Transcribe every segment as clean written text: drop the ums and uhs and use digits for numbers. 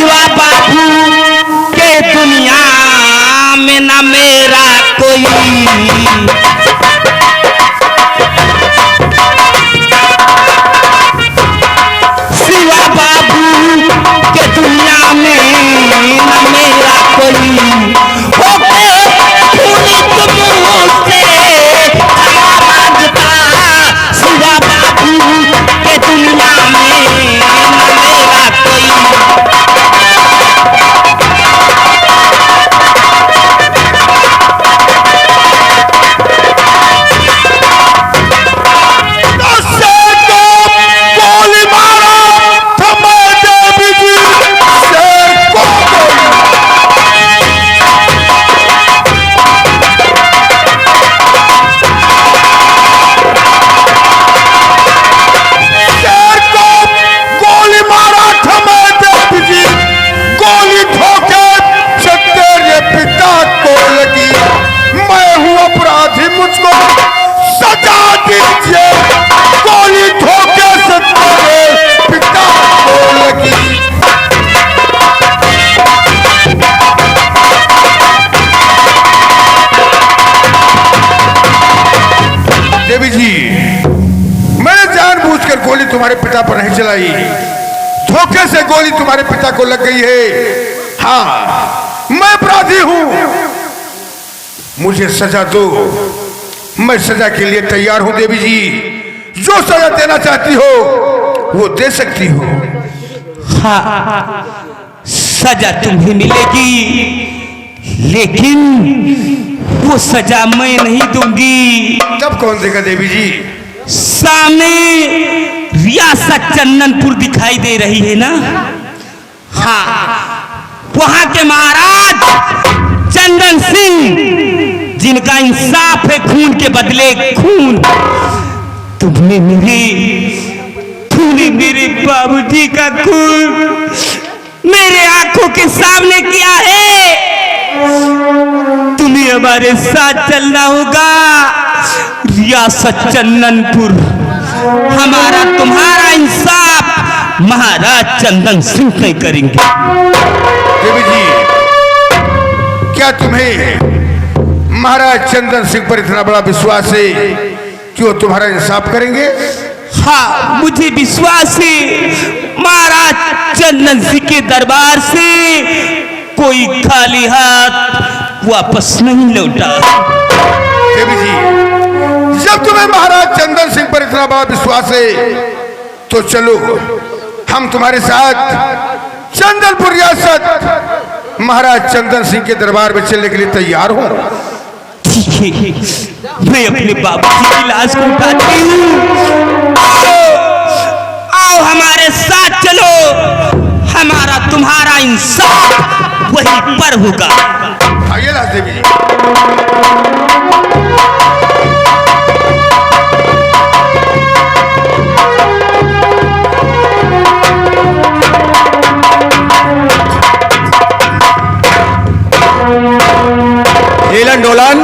सिवा बाबू के दुनिया में न मेरा कोई। सिवा बाबू के दुनिया में न मेरा कोई। सिवा बाबू के दुनिया में न मेरा कोई। देवी जी, मैंने जानबूझकर गोली तुम्हारे पिता पर नहीं चलाई। धोखे से गोली तुम्हारे पिता को लग गई है। हाँ, मैं अपराधी हूं। मुझे सजा दो, मैं सजा के लिए तैयार हूं। देवी जी, जो सजा देना चाहती हो वो दे सकती हो। हाँ, सजा तुम्हें मिलेगी, लेकिन वो सजा मैं नहीं दूंगी। तब कौन देगा देवी जी? सामने रियासत चंदनपुर दिखाई दे रही है ना? हाँ, वहां के महाराज चंदन सिंह, जिनका इंसाफ है खून के बदले खून। तुमने मेरे बाबूजी का खून मेरे आंखों के सामने किया है। तुम्हें हमारे साथ चलना होगा। रियासत चंदनपुर, हमारा तुम्हारा इंसाफ महाराज चंदन सिंह नहीं करेंगे। देवी जी, क्या तुम्हें महाराज चंदन सिंह पर इतना बड़ा विश्वास है कि वो तुम्हारा इंसाफ करेंगे? हाँ, मुझे विश्वास है। महाराज चंदन सिंह के दरबार से कोई खाली हाथ वापस नहीं लौटा। देवी जी, जब तुम्हें महाराज चंदन सिंह पर इतना बड़ा विश्वास है तो चलो, हम तुम्हारे साथ चंदनपुर रियासत महाराज चंदन सिंह के दरबार में चलने के लिए तैयार हूं। ठीक है, मैं अपने बाबूजी की लाश को उठाती हूँ। आओ हमारे साथ चलो, हमारा तुम्हारा इंसाफ वहीं पर होगा। आइए लाश देवी जी। नीलन डोलन,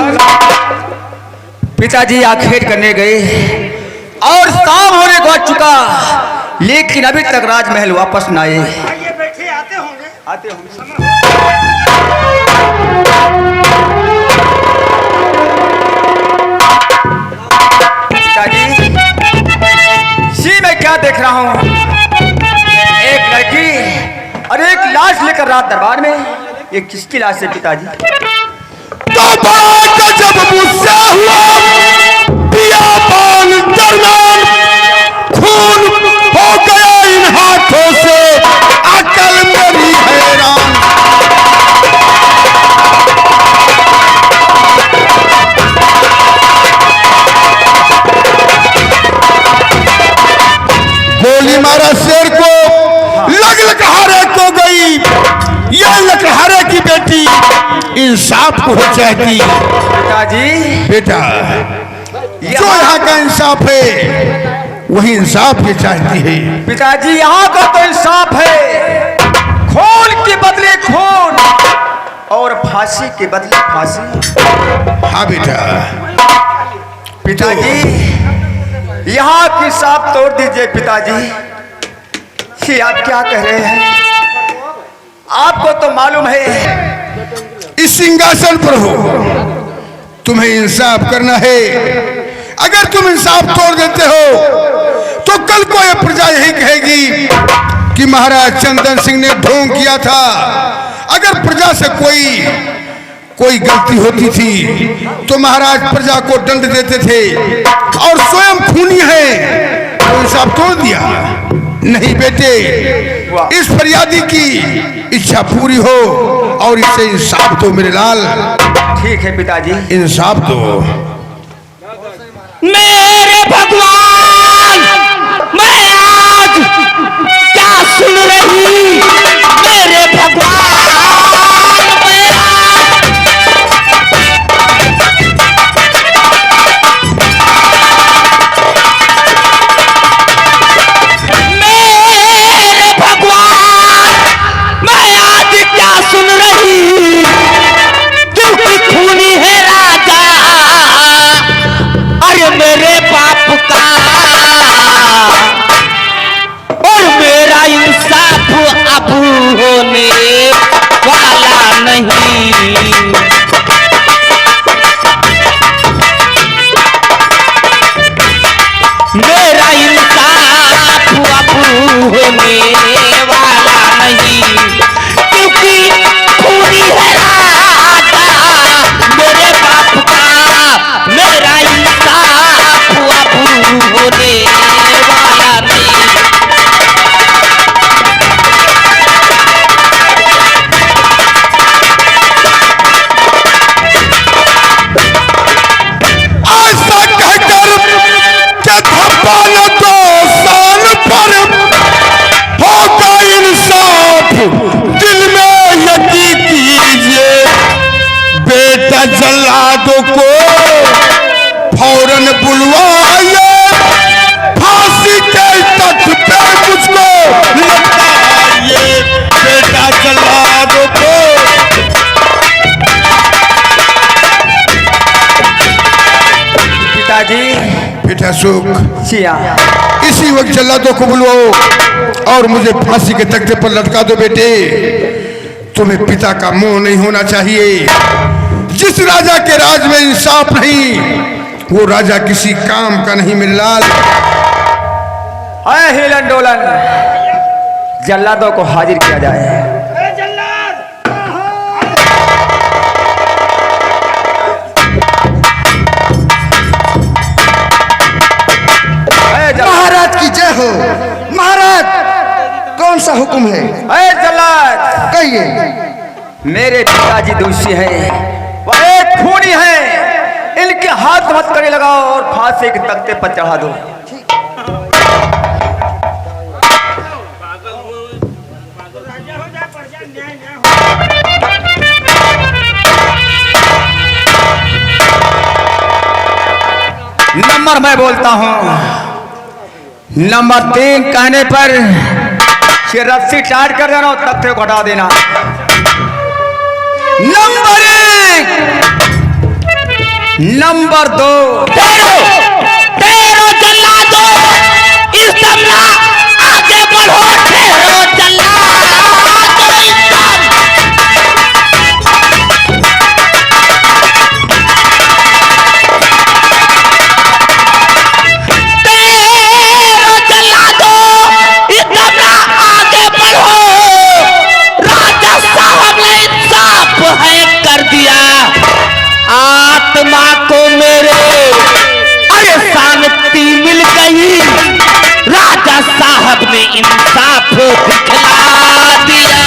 पिताजी आखेट करने गए और शाम होने को आ चुका, लेकिन अभी तक राजमहल वापस न आए। आइए बैठे, आते होंगे। पिताजी, जी मैं क्या देख रहा हूँ? एक लड़की और एक लाश लेकर रात दरबार में। ये किसकी लाश है पिताजी? तो बड़ा जब मुझसे हुआ बियाबान दरमियान, खून हो गया इन हाथों से, अकल मेरी हैरान। गोली मारा शेर को, लकड़हारे को गई। ये लकड़हारे की बेटी इंसाफ को चाहती। पिताजी, बेटा, जो यहाँ का इंसाफ है वही इंसाफ की चाहती है। पिताजी, यहाँ का तो इंसाफ है, खून के बदले खून और फांसी के बदले फांसी। हाँ बेटा। पिताजी, यहाँ की साफ तोड़ दीजिए। पिताजी, ये आप क्या कह रहे हैं? आपको तो मालूम है इस सिंहासन पर हो, तुम्हें इंसाफ करना है। अगर तुम इंसाफ तोड़ देते हो तो कल को यह प्रजा यही कहेगी कि महाराज चंदन सिंह ने ढोंग किया था। अगर प्रजा से कोई गलती होती थी तो महाराज प्रजा को दंड देते थे, और स्वयं खूनी है तो इंसाफ तोड़ दिया। नहीं बेटे, इस फरियादी की इच्छा पूरी हो और इससे इंसाफ दो मेरे लाल। ठीक है पिताजी, इंसाफ दो। मेरे भगवान, मैं आज क्या सुन रही? मेरे भगवान, मैं आज क्या सुन रही? क्योंकि खूनी है राजा, अरे मेरे बाप का, और मेरा इंसाफ अब होने वाला नहीं। मेरा इंसाफ अब होने वाला नहीं, क्योंकि खूनी है राजा मेरे बाप का, मेरा इंसाफ अब होने वाला नहीं। ऐसा कहकर कि धब्बा न दो साल पर होगा इंसाफ, दिल में यकीन कीजिए। बेटा जल्लादों को फौरन बुलवाइए, फांसी के तख्त पे मुझको लटकाइए। बेटा जल्लादों को। पिताजी। बेटा सुख, सिया, इसी वक्त जल्लादों को बुलवाओ और मुझे फांसी के तख्ते पर लटका दो। बेटे, तुम्हें पिता का मोह नहीं होना चाहिए। जिस राजा के राज में इंसाफ नहीं, वो राजा किसी काम का नहीं मेरे लाल। अरे हिलन डोलन, जल्लादों को हाजिर किया जाए। महाराज की जय हो। महाराज, कौन सा हुक्म है? अरे जल्लाद, कहिए। मेरे पिताजी दोषी हैं, वह एक खूनी है। इनके हाथ मत करे लगाओ और फांसी के तख्ते पर चढ़ा दो। नंबर मैं बोलता हूं, नंबर 3 कहने पर ये रस्सी टाइट कर देना और तख्ते को हटा देना। नंबर 1, नंबर 2, ठहरो जल्लादो, इस दम ना आगे बढ़ो। ठहरो जल्लादो, इस दम। ठहरो जल्लादो, इस दम ना आगे बढ़ो। राजा साहब ने इंसाफ है कर दिया। आत्मा को मेरे अरे शांति मिल गई। राजा साहब ने इंसाफ दिखला दिया।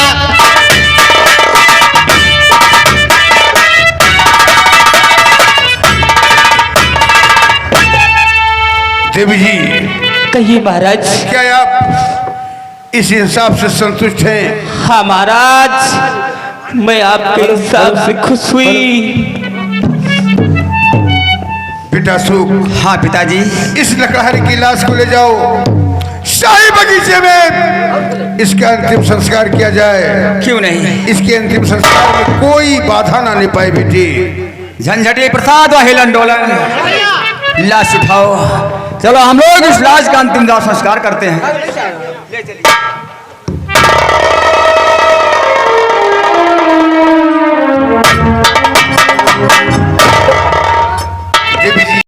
देवी जी, कहिए महाराज। क्या आप इस इंसाफ से संतुष्ट हैं? हाँ महाराज, मैं आपके इंसाफ से खुश हुई। बेटा सुख, हाँ पिताजी। इस लकड़हारी की लाश को ले जाओ, शाही बगीचे में इसका अंतिम संस्कार किया जाए। क्यों नहीं? इसके अंतिम संस्कार में कोई बाधा ना ले पाए। बेटी, झंझटी प्रसाद व हिलन डोलन, लाश उठाओ। चलो हम लोग इस लाश का अंतिम दाह संस्कार करते हैं। ले चलिए।